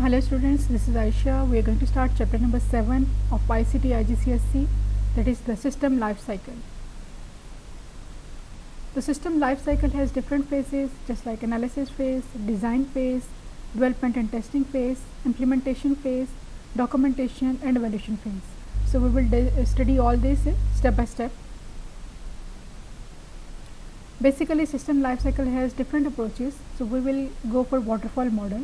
Hello students, this is Aisha. We are going to start chapter number 7 of ICT IGCSE, that is the system life cycle. The system life cycle has different phases just like analysis phase, design phase, development and testing phase, implementation phase, documentation and evaluation phase. So we will study all this step by step. Basically system life cycle has different approaches, so we will go for waterfall model.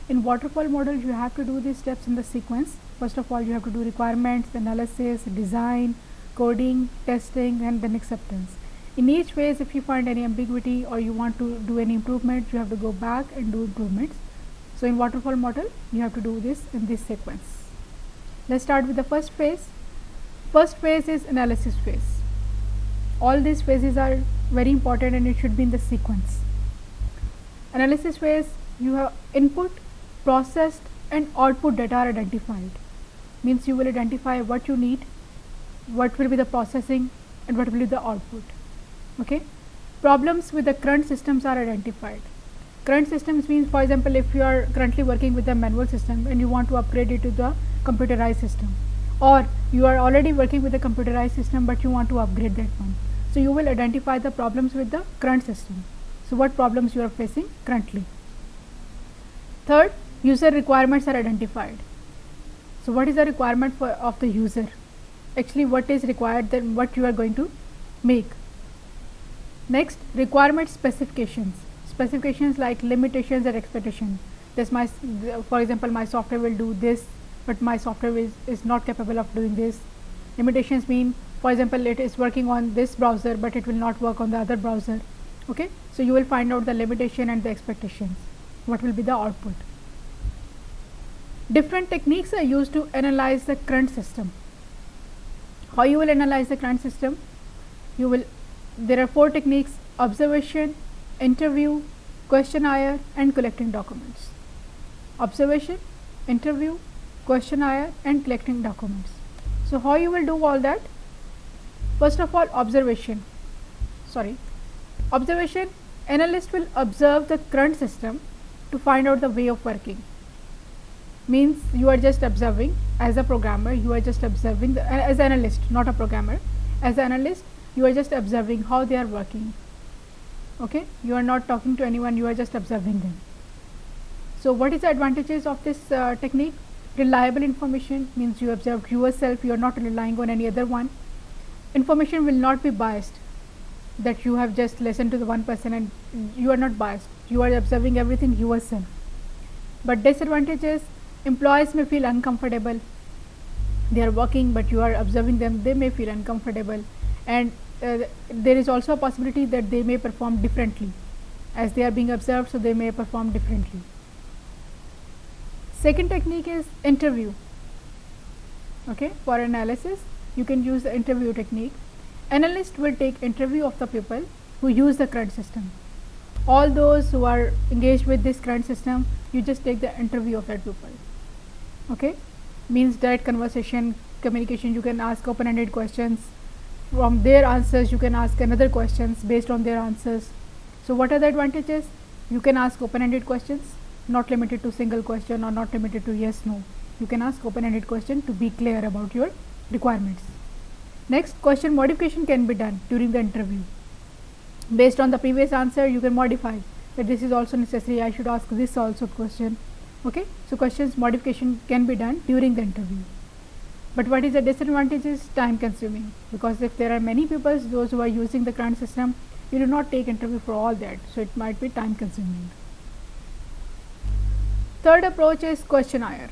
In waterfall model you have to do these steps in the sequence. First of all you have to do requirements, analysis, design, coding, testing and then acceptance. In each phase if you find any ambiguity or you want to do any improvement, you have to go back and do improvements. So in waterfall model you have to do this in this sequence. Let's start with the first phase. First phase is analysis phase. All these phases are very important and it should be in the sequence. Analysis phase, you have input, processed and output data are identified. Means you will identify what you need, what will be the processing and what will be the output. Okay. Problems with the current systems are identified. Current systems means, for example, if you are currently working with a manual system and you want to upgrade it to the computerized system, or you are already working with a computerized system but you want to upgrade that one. So you will identify the problems with the current system. So what problems you are facing currently. Third, user requirements are identified. So what is the requirement of the user? Actually what is required, then what you are going to make. Next, requirement specifications. Specifications like limitations and expectations. This for example, my software will do this, but my software is not capable of doing this. Limitations mean, for example, it is working on this browser but it will not work on the other browser. Okay, so you will find out the limitation and the expectations. What will be the output? Different techniques are used to analyze the current system. How you will analyze the current system? There are 4 techniques: observation, interview, questionnaire and collecting documents. Observation, interview, questionnaire and collecting documents. So how you will do all that? First of all, observation, analyst will observe the current system to find out the way of working. Means you are just observing. As a programmer you are just observing as an analyst, not a programmer. As an analyst you are just observing how they are working. Okay, you are not talking to anyone, you are just observing them. So what is the advantages of this technique? Reliable information, means you observed yourself, you are not relying on any other one. Information will not be biased, that you have just listened to the one person and you are not biased, you are observing everything yourself. But disadvantages, employees may feel uncomfortable. They are working but you are observing them, they may feel uncomfortable, and there is also a possibility that they may perform differently as they are being observed, so they may perform differently. Second technique is interview. Okay, for analysis you can use the interview technique. Analyst will take interview of the people who use the current system. All those who are engaged with this current system, you just take the interview of that people. Okay, means direct conversation, communication. You can ask open-ended questions. From their answers you can ask another questions based on their answers. So what are the advantages? You can ask open-ended questions, not limited to single question or not limited to yes no. You can ask open-ended question to be clear about your requirements. Next, question modification can be done during the interview. Based on the previous answer you can modify that this is also necessary, I should ask this also question. Okay, so questions modification can be done during the interview. But what is the disadvantage is time consuming, because if there are many people, those who are using the current system, you do not take interview for all that, so it might be time consuming. Third approach is questionnaire.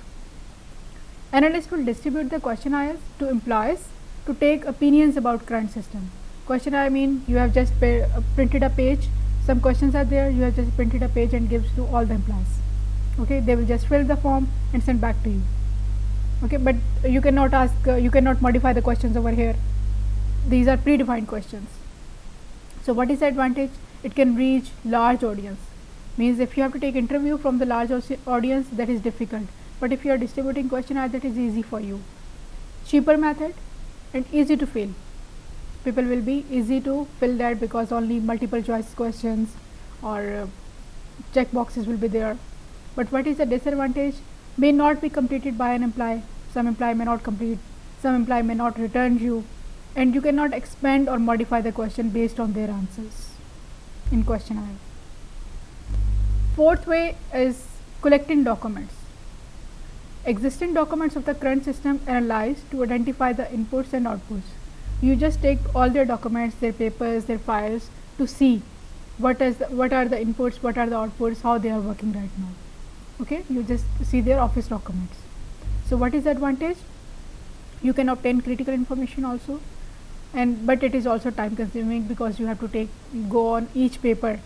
Analyst will distribute the questionnaires to employees to take opinions about current system. Questionnaire mean you have just printed a page, some questions are there, you have just printed a page and gives to all the employees. Okay, they will just fill the form and send back to you. Okay, but you cannot ask, you cannot modify the questions over here. These are predefined questions. So what is the advantage? It can reach large audience. Means if you have to take interview from the large audience, that is difficult. But if you are distributing questionnaire, that is easy for you. Cheaper method and easy to fill. People will be easy to fill that because only multiple choice questions or check boxes will be there. But what is the disadvantage? may not be completed by an employee. Some employee may not complete, some employee may not return you, and you cannot expand or modify the question based on their answers in questionnaire. Fourth way is collecting documents. Existing documents of the current system analyzed to identify the inputs and outputs. You just take all their documents, their papers, their files to see what are the inputs, what are the outputs, how they are working right now. Okay, you just see their office documents. So what is the advantage? You can obtain critical information also, but it is also time consuming because you have to go on each paper,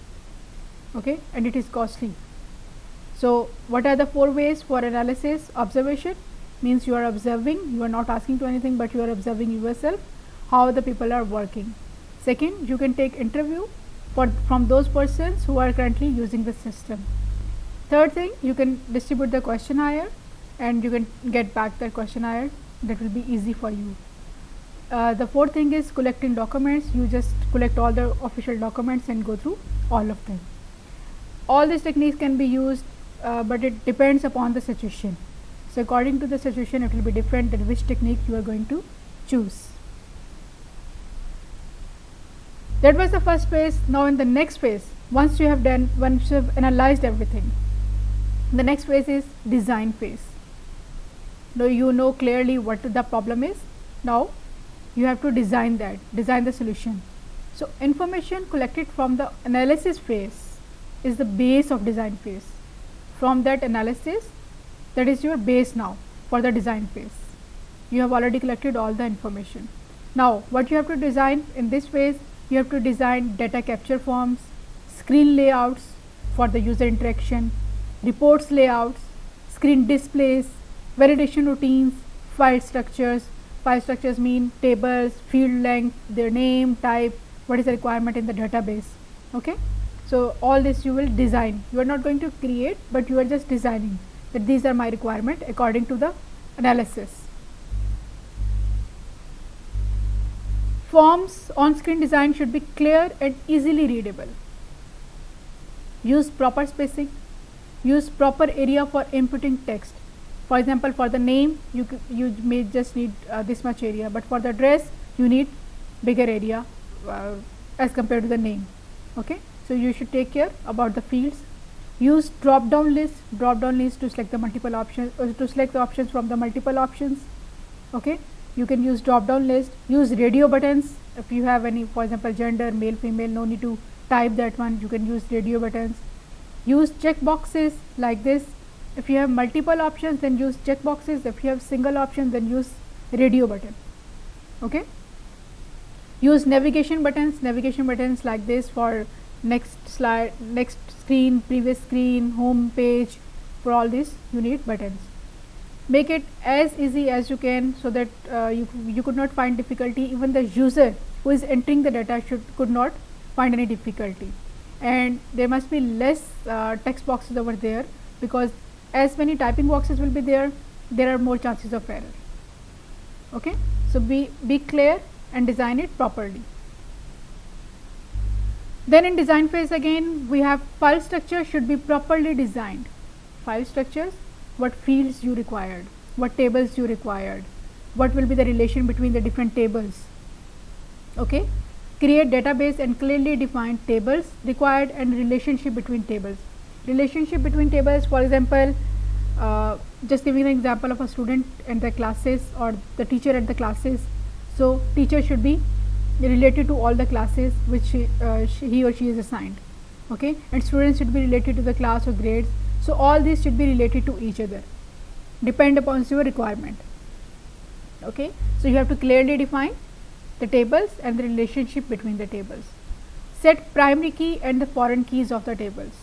okay, and it is costly. So what are the 4 ways for analysis? Observation means you are observing, you are not asking to anything, but you are observing yourself how the people are working. Second, you can take interview from those persons who are currently using the system. Third thing, you can distribute the questionnaire and you can get back the questionnaire. That will be easy for you. The fourth thing is collecting documents. You just collect all the official documents and go through all of them. All these techniques can be used, but it depends upon the situation. So according to the situation, it will be different than which technique you are going to choose. That was the first phase. Now in the next phase, once you have analyzed everything, the next phase is design phase. Now you know clearly what the problem is. Now you have to design the solution. So information collected from the analysis phase is the base of design phase. From that analysis, that is your base now for the design phase. You have already collected all the information. Now what you have to design in this phase, you have to design data capture forms, screen layouts for the user interaction, reports layouts, screen displays, validation routines, file structures. File structures mean tables, field length, their name, type, what is the requirement in the database. Okay, so all this you will design. You are not going to create, but you are just designing that these are my requirement according to the analysis. Forms on screen design should be clear and easily readable. Use proper spacing. Use proper area for inputting text. For example, for the name, you may just need this much area, but for the address, you need bigger area as compared to the name. Okay, so you should take care about the fields. Use drop down list to select the multiple options, to select the options from the multiple options. Okay, you can use drop down list. Use radio buttons if you have any, for example, gender, male, female, no need to type that one, you can use radio buttons. Use check boxes like this. If you have multiple options, then use check boxes. If you have single option, then use radio button. Okay, use navigation buttons like this for next slide, next screen, previous screen, home page. For all this you need buttons. Make it as easy as you can so that you could not find difficulty. Even the user who is entering the data could not find any difficulty. And there must be less text boxes over there, because as many typing boxes will be there are more chances of error. Okay, so be clear and design it properly. Then in design phase again, we have file structure should be properly designed. File structures, what fields you required, what tables you required, what will be the relation between the different tables. Okay, create database and clearly define tables required and relationship between tables. Relationship between tables, for example, just giving an example of a student and the classes, or the teacher and the classes. So teacher should be related to all the classes which he or she is assigned. Okay, and students should be related to the class or grades. So all these should be related to each other, depend upon your requirement. Okay, so you have to clearly define the tables and the relationship between the tables. Set primary key and the foreign keys of the tables.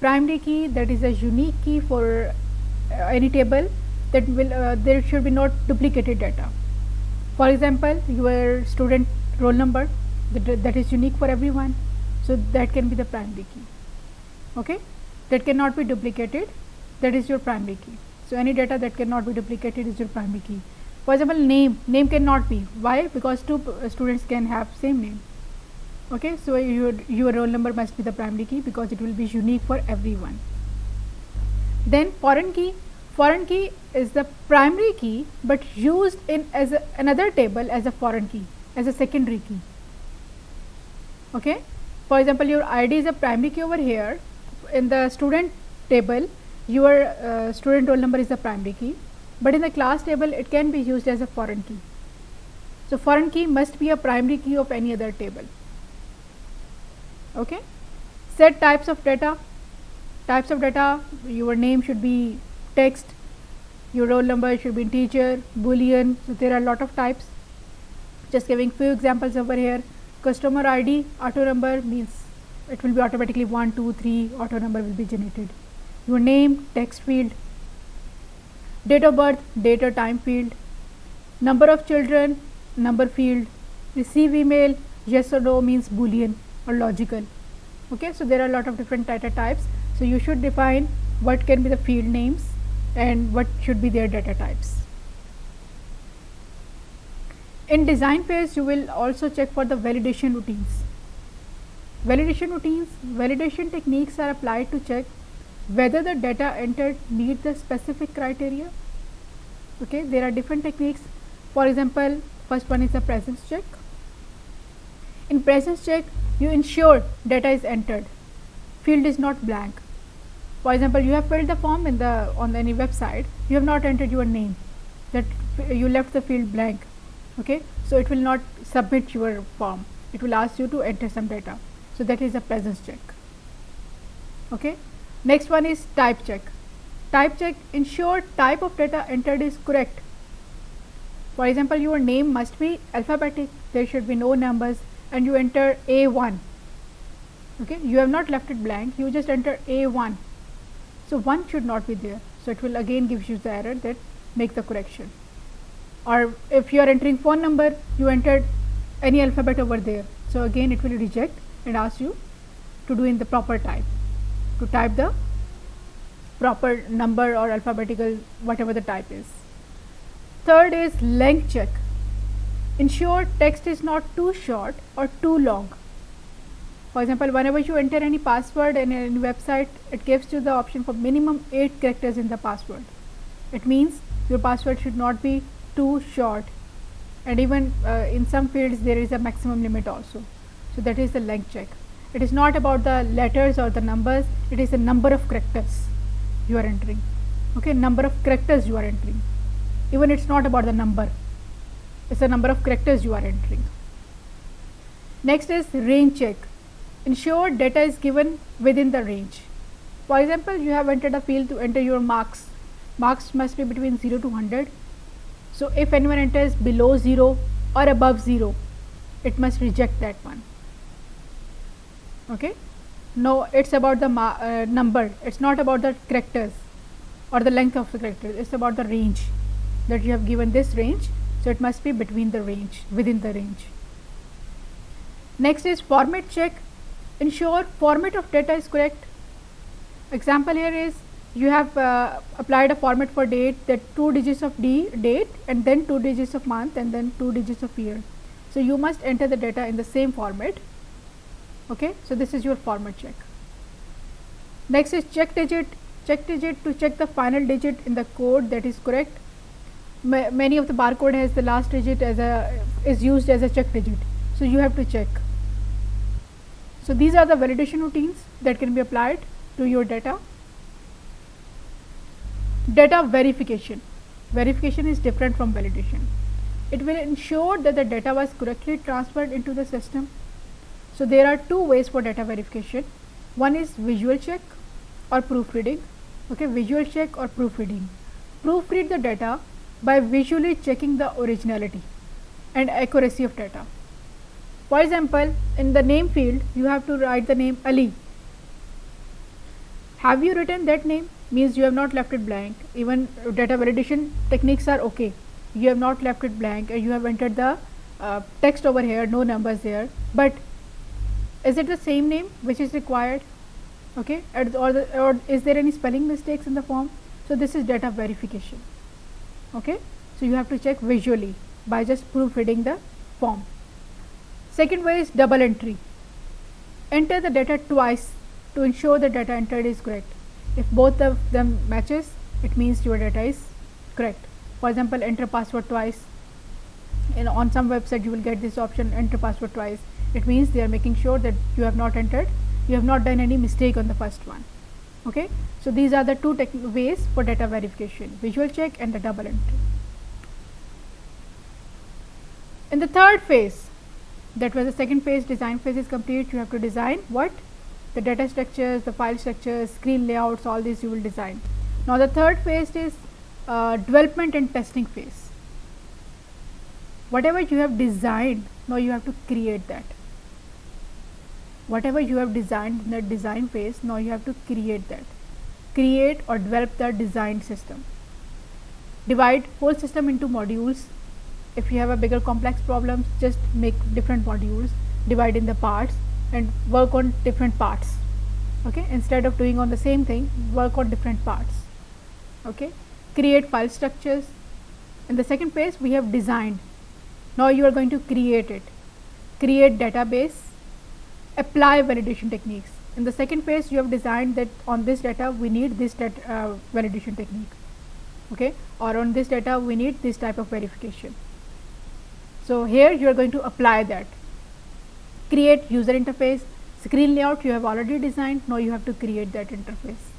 Primary key, that is a unique key for any table, that will there should be not duplicated data. For example, your student roll number, that is unique for everyone, so that can be the primary key. Okay, that cannot be duplicated, that is your primary key. So any data that cannot be duplicated is your primary key. For example, name cannot be. Why? Because two students can have same name. Okay, so your roll number must be the primary key because it will be unique for everyone. Then foreign key Foreign key is the primary key but used in as another table as a foreign key, as a secondary key. Okay, for example, your ID is a primary key over here. In the student table, your student roll number is the primary key, but in the class table it can be used as a foreign key. So foreign key must be a primary key of any other table. Okay, set types of data. Types of data, your name should be text, your roll number should be integer, boolean. So there are a lot of types. Just giving few examples over here. Customer ID, auto number means it will be automatically 1, 2, 3, auto number will be generated. Your name, text field. Date of birth, date or time field. Number of children, number field. Receive email, yes or no means boolean or logical. Okay, so there are a lot of different data types. So you should define what can be the field names and what should be their data types. In design phase, you will also check for the validation routines. Validation techniques are applied to check whether the data entered meet the specific criteria. Okay, there are different techniques. For example, first one is the presence check. In presence check, you ensure data is entered, field is not blank. For example, you have filled the form on any website, you have not entered your name, that you left the field blank. Okay, so it will not submit your form, it will ask you to enter some data. So that is a presence check. Okay, next one is type check. Type check, ensure type of data entered is correct. For example, your name must be alphabetic, there should be no numbers, and you enter A1. Okay, you have not left it blank, you just enter A1. So 1 should not be there, so it will again give you the error that make the correction. Or if you are entering phone number, you entered any alphabet over there, so again it will reject and ask you to do in the proper type, to type the proper number or alphabetical, whatever the type is. Third is length check. Ensure text is not too short or too long. For example, whenever you enter any password in any website, it gives you the option for minimum 8 characters in the password. It means your password should not be too short, and even in some fields there is a maximum limit also. So that is the length check. It is not about the letters or the numbers, it is the number of characters you are entering. Okay, number of characters you are entering. Even it's not about the number, it's the number of characters you are entering. Next is range check. Ensure data is given within the range. For example, you have entered a field to enter your marks. Marks must be between 0 to 100. So if anyone enters below 0 or above 0, it must reject that one. Okay, no, it's about the number, it's not about the characters or the length of the characters, it's about the range that you have given this range, so it must be between the range, within the range. Next is format check. Ensure format of data is correct. Example here is you have applied a format for date, that 2 digits of date and then 2 digits of month and then 2 digits of year. So you must enter the data in the same format. Okay, so this is your format check. Next is check digit. Check digit, to check the final digit in the code that is correct. Many of the barcode has the last digit is used as a check digit, so you have to check. So these are the validation routines that can be applied to your data. Data verification. Verification is different from validation. It will ensure that the data was correctly transferred into the system. So there are two ways for data verification. One is visual check or proofreading. Okay, visual check or proofreading. Proofread the data by visually checking the originality and accuracy of data. For example, in the name field, you have to write the name Ali. Have you written that name? Means you have not left it blank. Even data validation techniques are okay. You have not left it blank and you have entered the text over here, no numbers there. But is it the same name which is required? Okay, or is there any spelling mistakes in the form? So this is data verification. Okay, so you have to check visually by just proofreading the form. Second way is double entry. Enter the data twice to ensure the data entered is correct. If both of them matches, it means your data is correct. For example, enter password twice, and on some website you will get this option, enter password twice. It means they are making sure that you have not done any mistake on the first one. Okay, so these are the two ways for data verification: visual check and the double entry. In the third phase, that was the second phase, design phase is complete. You have to design what? The data structures, the file structures, screen layouts, all these you will design. Now the third phase is development and testing phase. Whatever you have designed, now you have to create that. Whatever you have designed in the design phase, now you have to create that. Create or develop the design system. Divide whole system into modules. If you have a bigger complex problem, just make different modules, divide in the parts and work on different parts. Okay, instead of doing on the same thing, work on different parts. Okay, create file structures. In the second phase, we have designed. Now you are going to create it. Create database, apply validation techniques. In the second phase, you have designed that on this data we need this validation technique. Okay, or on this data we need this type of verification. So here you are going to apply that. Create user interface, screen layout you have already designed, now you have to create that interface.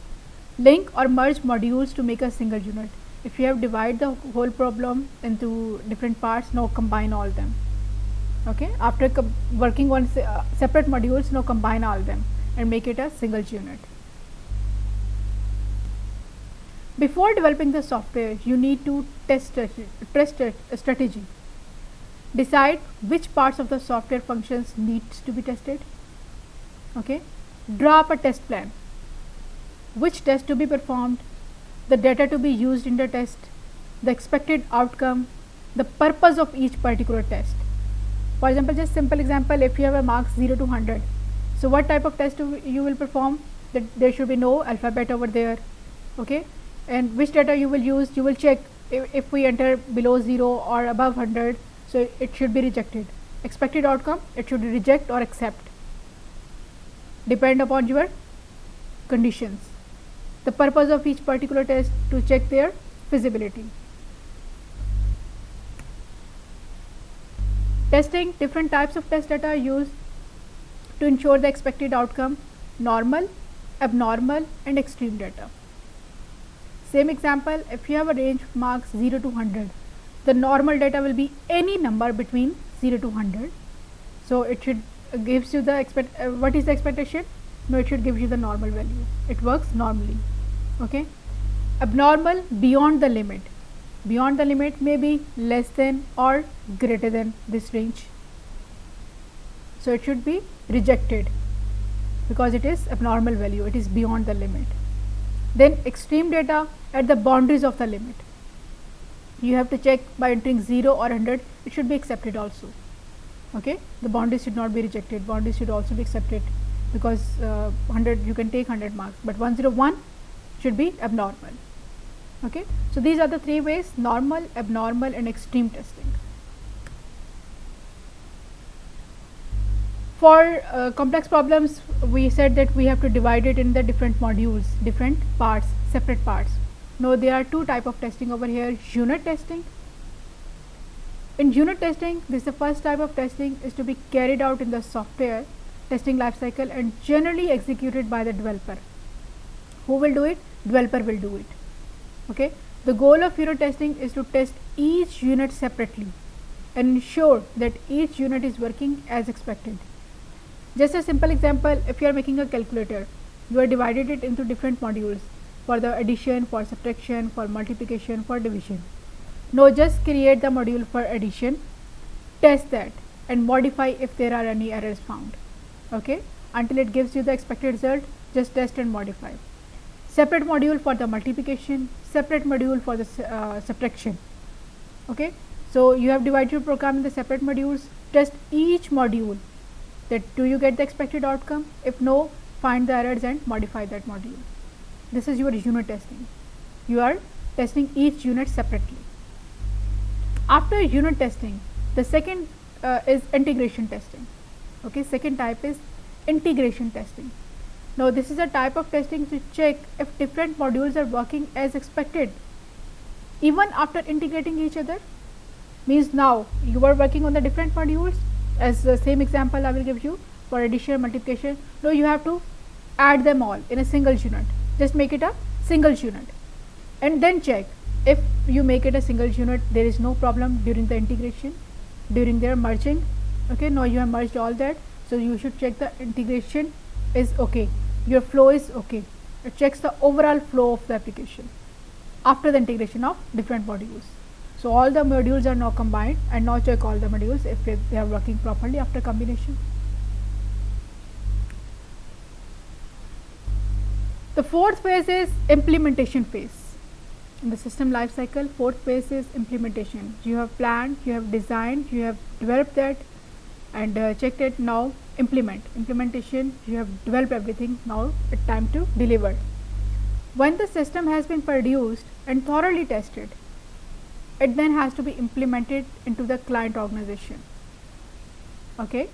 Link or merge modules to make a single unit. If you have divided the whole problem into different parts, now combine all them. Okay, after working on separate modules, now combine all them and make it a single unit. Before developing the software, you need to test a strategy. Decide which parts of the software functions needs to be tested. Okay, draw up a test plan. Which test to be performed, the data to be used in the test, the expected outcome, the purpose of each particular test. For example, just simple example, if you have a marks 0 to 100, so what type of test you will perform? That there should be no alphabet over there. Okay, and which data you will use? You will check if we enter below 0 or above 100, so it should be rejected. Expected outcome, it should reject or accept, depend upon your conditions. The purpose of each particular test, to check their feasibility. Testing, different types of test data are used to ensure the expected outcome: normal, abnormal and extreme data. Same example, if you have a range of marks 0 to 100, the normal data will be any number between 0 to 100. So it should gives you the what is the expectation? No, it should give you the normal value. It works normally. Okay. Abnormal, beyond the limit. Beyond the limit may be less than or greater than this range. So it should be rejected because it is abnormal value. It is beyond the limit. Then extreme data at the boundaries of the limit. You have to check by entering 0 or 100, it should be accepted also. Okay, the boundaries should not be rejected, boundaries should also be accepted, because 100 you can take 100 marks, but 101 should be abnormal. Okay, so these are the three ways: normal, abnormal and extreme testing. For complex problems, we said that we have to divide it in the different modules, different parts, separate parts. Now there are two types of testing over here: unit testing. In unit testing, this is the first type of testing, is to be carried out in the software testing lifecycle and generally executed by the developer. Who will do it? Developer will do it. Okay. The goal of unit testing is to test each unit separately and ensure that each unit is working as expected. Just a simple example, if you are making a calculator, you are divided it into different modules for the addition, for subtraction, for multiplication, for division. Now just create the module for addition, test that and modify if there are any errors found. Okay, until it gives you the expected result, just test and modify. Separate module for the multiplication, separate module for the subtraction. Okay, so you have divided your program in the separate modules. Test each module, that do you get the expected outcome? If no, find the errors and modify that module. This is your unit testing. You are testing each unit separately. After unit testing, the second is integration testing. Okay, second type is integration testing. Now this is a type of testing to check if different modules are working as expected even after integrating each other. Means now you are working on the different modules, as the same example I will give you for addition, multiplication. Now you have to add them all in a single unit. Just make it a single unit and then check if you make it a single unit, there is no problem during the integration, during their merging. Okay, now you have merged all that, so you should check the integration is okay, your flow is okay. It checks the overall flow of the application after the integration of different modules. So all the modules are now combined, and now check all the modules if they are working properly after combination. The fourth phase is implementation phase. In the system life cycle, fourth phase is implementation. You have planned, you have designed, you have developed that and checked it. Now implement. Implementation, you have developed everything, now it's time to deliver. When the system has been produced and thoroughly tested, it then has to be implemented into the client organization. Okay,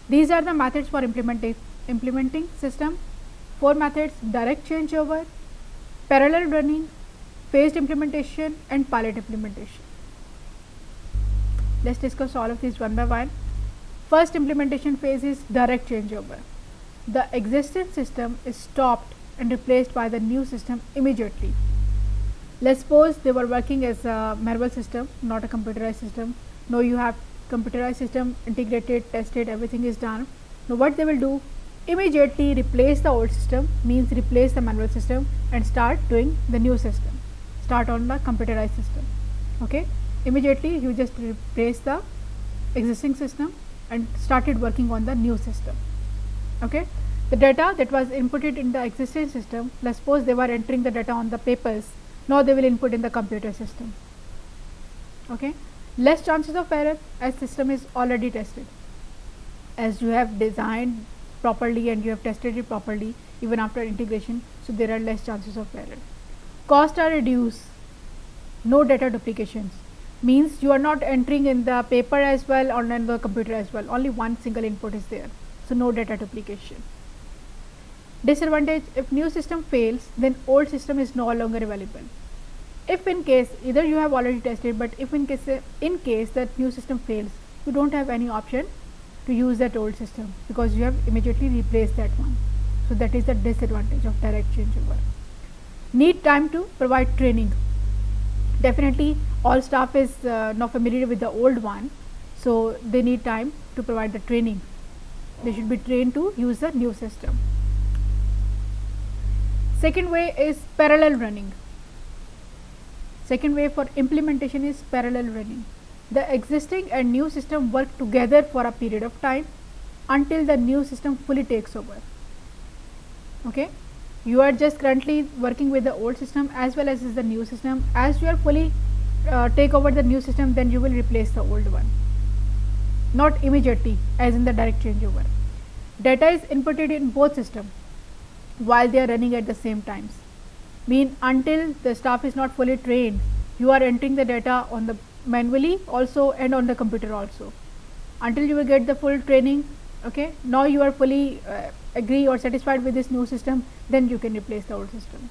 these are the methods for implementing system. 4 methods: direct changeover, parallel running, phased implementation and pilot implementation. Let's discuss all of these one by one. First implementation phase is direct changeover. The existing system is stopped and replaced by the new system immediately. Let's suppose they were working as a manual system, not a computerized system. Now you have computerized system, integrated, tested, everything is done. Now what they will do, immediately replace the old system, means replace the manual system and start doing the new system, start on the computerized system. Okay, immediately you just replace the existing system and started working on the new system. Okay, the data that was inputted in the existing system, let's suppose they were entering the data on the papers, now they will input in the computer system. Okay, less chances of error as system is already tested, as you have designed properly and you have tested it properly even after integration, so there are less chances of error. Costs are reduced, no data duplications, means you are not entering in the paper as well or in the computer as well, only one single input is there, so no data duplication. Disadvantage: if new system fails, then old system is no longer available. If in case either you have already tested, but if in case that new system fails, you don't have any option to use that old system because you have immediately replaced that one. So that is the disadvantage of direct changeover. Need time to provide training. Definitely all staff is not familiar with the old one, so they need time to provide the training. They should be trained to use the new system. Second way is parallel running. Second way for implementation is parallel running. The existing and new system work together for a period of time until the new system fully takes over. Okay, you are just currently working with the old system as well as the new system. As you are fully take over the new system, then you will replace the old one, not immediately as in the direct changeover. Data is inputted in both systems while they are running at the same times. Mean until the staff is not fully trained, you are entering the data on the manually also and on the computer also, until you will get the full training. Okay, now you are fully agree or satisfied with this new system, then you can replace the old system.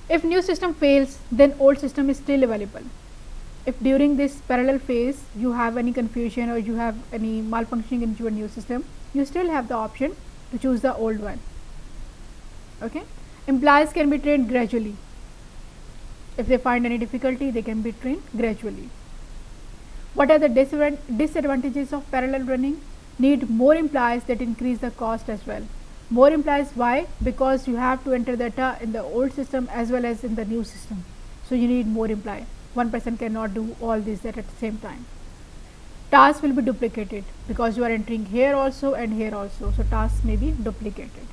If new system fails, then old system is still available. If during this parallel phase you have any confusion or you have any malfunctioning in your new system, you still have the option to choose the old one. Okay, employees can be trained gradually. If they find any difficulty, they can be trained gradually. What are the disadvantages of parallel running? Need more employees, that increase the cost as well. More employees, why? Because you have to enter data in the old system as well as in the new system, so you need more employees. One person cannot do all this at the same time. Tasks will be duplicated because you are entering here also and here also, so tasks may be duplicated.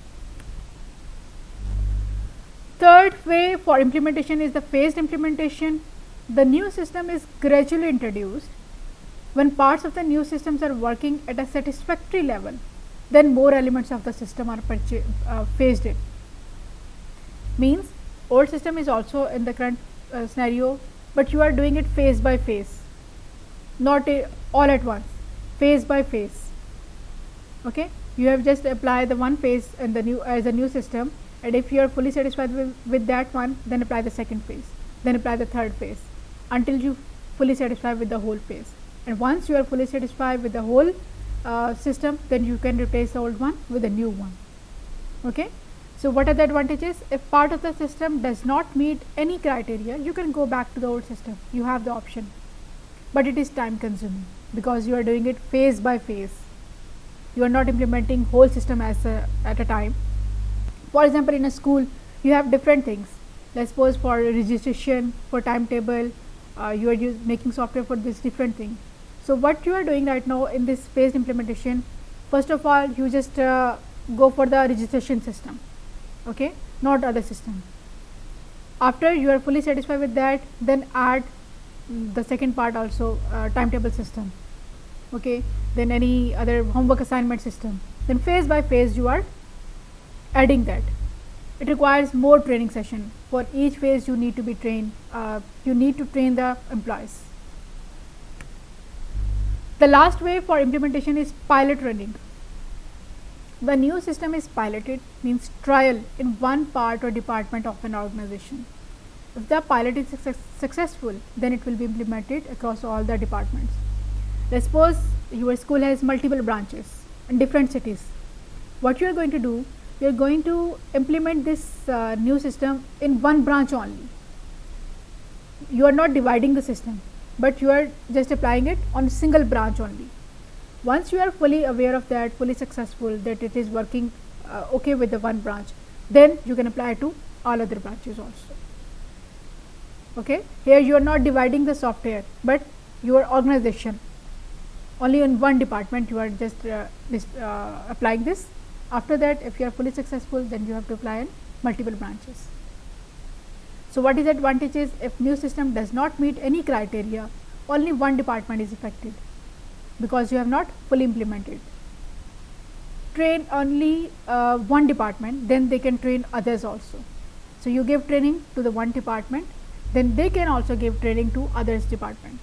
Third way for implementation is the phased implementation. The new system is gradually introduced. When parts of the new systems are working at a satisfactory level, then more elements of the system are phased in. Means old system is also in the current scenario, but you are doing it phase by phase, not all at once, phase by phase. Okay, you have just apply the one phase in the new as a new system, and if you are fully satisfied with that one, then apply the second phase, then apply the third phase, until you fully satisfied with the whole phase. And once you are fully satisfied with the whole system, then you can replace the old one with a new one. Okay. So what are the advantages? If part of the system does not meet any criteria, you can go back to the old system. You have the option, but it is time consuming because you are doing it phase by phase. You are not implementing whole system at a time. For example, in a school, you have different things. Let's suppose for registration, for timetable, you are making software for this different thing. So what you are doing right now in this phased implementation, first of all, you just go for the registration system, okay, not other system. After you are fully satisfied with that, then add the second part also, timetable system, okay, then any other homework assignment system. Then phase by phase you are adding that. It requires more training session. For each phase you need to be trained, you need to train the employees. The last way for implementation is pilot running. The new system is piloted, means trial in one part or department of an organization. If the pilot is successful, then it will be implemented across all the departments. Let's suppose your school has multiple branches in different cities. What you are going to do, you are going to implement this new system in one branch only. You are not dividing the system, but you are just applying it on a single branch only. Once you are fully aware of that, fully successful, that it is working okay with the one branch, then you can apply it to all other branches also. Okay, here you are not dividing the software, but your organization only in one department you are just applying this. After that, if you are fully successful, then you have to apply in multiple branches. So what is the advantages? If new system does not meet any criteria, only one department is affected because you have not fully implemented. Train only one department, then they can train others also. So you give training to the one department, then they can also give training to others department.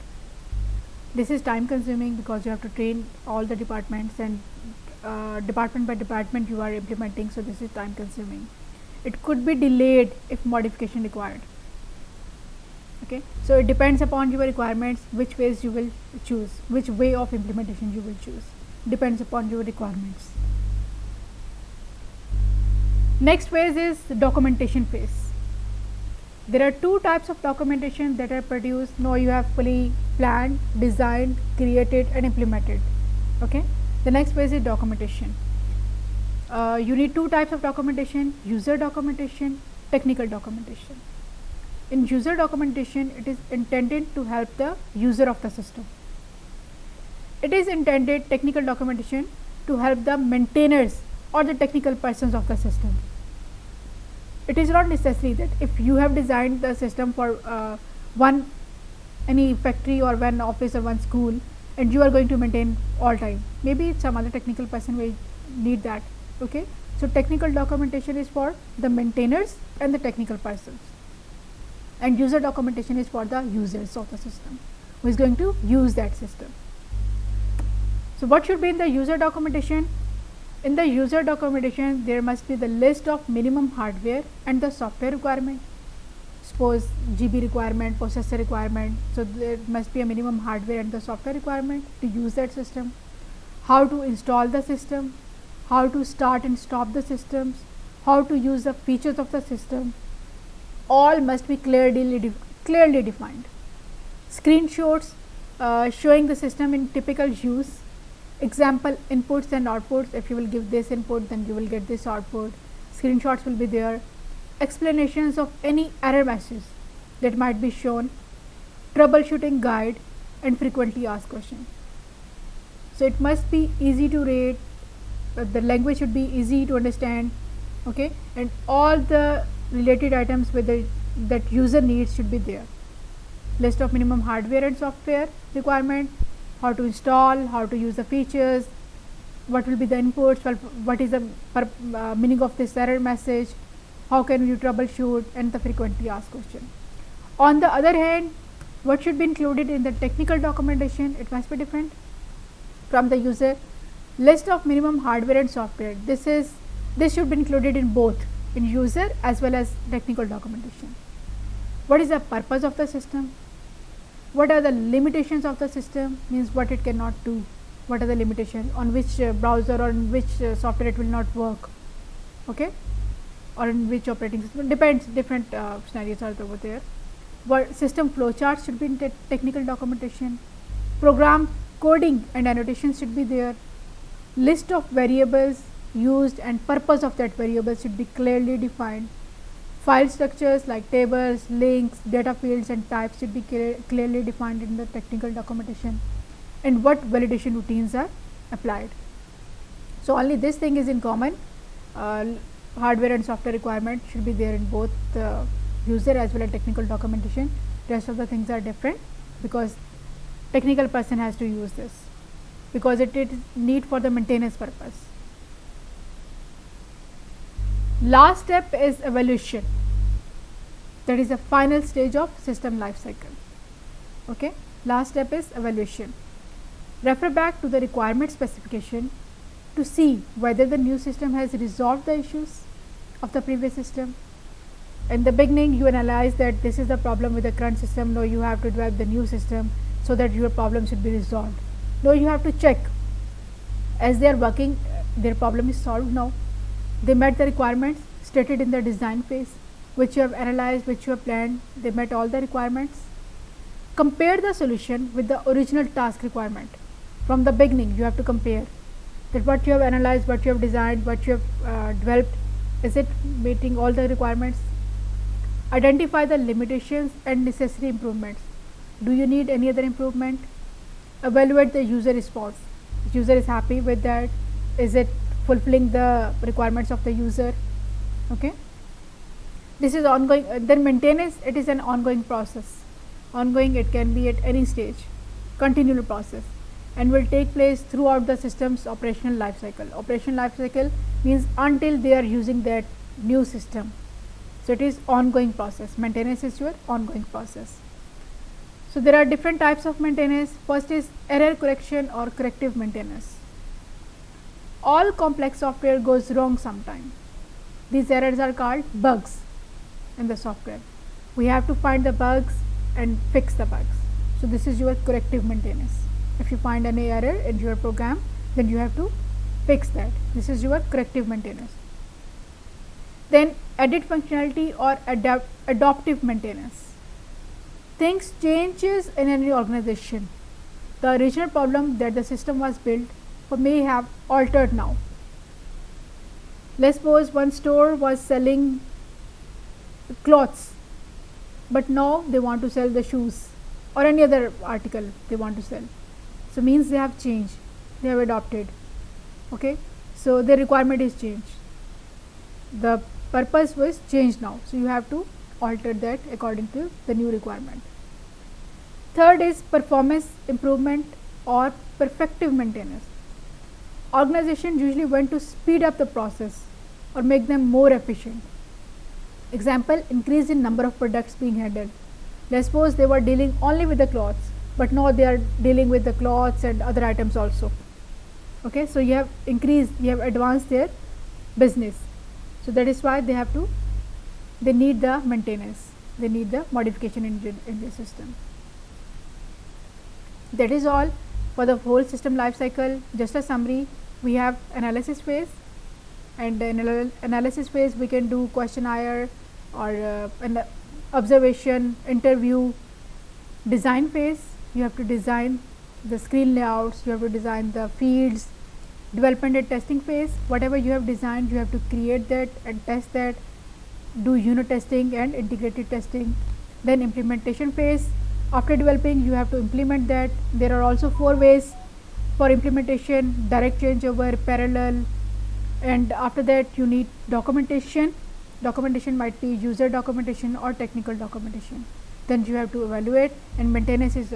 This is time consuming because you have to train all the departments, and department by department you are implementing, so this is time consuming. It could be delayed if modification required. Okay, so it depends upon your requirements which phase you will choose, which way of implementation you will choose, depends upon your requirements. Next phase is the documentation phase. There are two types of documentation that are produced. Now you have fully planned, designed, created and implemented. Okay, the next phase is documentation. You need two types of documentation: user documentation, technical documentation. In user documentation, it is intended to help the user of the system. It is intended, technical documentation, to help the maintainers or the technical persons of the system. It is not necessary that if you have designed the system for any factory or one office or one school, and you are going to maintain all time, maybe some other technical person will need that. Okay, so technical documentation is for the maintainers and the technical persons, and user documentation is for the users of the system who is going to use that system. So what should be in the user documentation? In the user documentation, there must be the list of minimum hardware and the software requirement. Suppose GB requirement, processor requirement, so there must be a minimum hardware and the software requirement to use that system. How to install the system, how to start and stop the systems, how to use the features of the system, all must be clearly defined. Screenshots showing the system in typical use, example inputs and outputs. If you will give this input, then you will get this output. Screenshots will be there. Explanations of any error message that might be shown, troubleshooting guide and frequently asked questions. So it must be easy to read, the language should be easy to understand, okay, and all the related items with that user needs should be there. List of minimum hardware and software requirement, how to install, how to use the features, what will be the inputs, what is the meaning of this error message, how can you troubleshoot, and the frequently asked question. On the other hand, what should be included in the technical documentation? It must be different from the user. List of minimum hardware and software. This should be included in both in user as well as technical documentation. What is the purpose of the system? What are the limitations of the system? Means what it cannot do. What are the limitations, on which browser or on which software it will not work, okay, or in which operating system, depends, different scenarios are over there. What system flowcharts should be in technical documentation. Program coding and annotations should be there. List of variables used and purpose of that variable should be clearly defined. File structures like tables, links, data fields and types should be clearly defined in the technical documentation, and what validation routines are applied. So only this thing is in common. Hardware and software requirement should be there in both user as well as technical documentation. Rest of the things are different because technical person has to use this, because it is need for the maintenance purpose. Last step is evaluation. That is the final stage of system life cycle. Okay, last step is evaluation. Refer back to the requirement specification to see whether the new system has resolved the issues of the previous system. In the beginning, you analyze that this is the problem with the current system. Now you have to develop the new system so that your problem should be resolved. Now you have to check as they are working, their problem is solved now. They met the requirements stated in the design phase, which you have analyzed, which you have planned. They met all the requirements. Compare the solution with the original task requirement. From the beginning, you have to compare that what you have analyzed, what you have designed, what you have developed, is it meeting all the requirements. Identify the limitations and necessary improvements. Do you need any other improvement? Evaluate the user response. The user is happy with that. Is it fulfilling the requirements of the user? Okay. This is ongoing. Then maintenance, it is an ongoing process. Ongoing, it can be at any stage, continual process, and will take place throughout the system's operational life cycle. Operational life cycle means until they are using that new system. So it is ongoing process. Maintenance is your ongoing process. So there are different types of maintenance. First is error correction or corrective maintenance. All complex software goes wrong sometime. These errors are called bugs in the software. We have to find the bugs and fix the bugs. So this is your corrective maintenance. If you find any error in your program, then you have to fix that. This is your corrective maintenance. Then edit functionality or adaptive maintenance. Things changes in any organization. The original problem that the system was built for may have altered now. Let's suppose one store was selling clothes, but now they want to sell the shoes or any other article they want to sell. So means they have changed, they have adopted. Okay, so the requirement is changed. The purpose was changed now, so you have to alter that according to the new requirement. Third is performance improvement or perfective maintenance. Organizations usually want to speed up the process or make them more efficient. Example, increase in number of products being handled. Let's suppose they were dealing only with the clothes, but now they are dealing with the clothes and other items also. Okay, so you have increased, you have advanced their business. So that is why they need the maintenance, they need the modification in the system. That is all for the whole system life cycle. Just a summary, we have analysis phase, and in analysis phase we can do questionnaire or an observation, interview. Design phase, you have to design the screen layouts, you have to design the fields. Development and testing phase, whatever you have designed, you have to create that and test that, do unit testing and integrated testing. Then implementation phase, after developing you have to implement that. There are also 4 ways for implementation: direct changeover, parallel, and after that you need documentation. Documentation might be user documentation or technical documentation. Then you have to evaluate, and maintenance is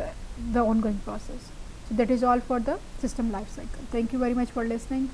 the ongoing process. So that is all for the system life cycle. Thank you very much for listening.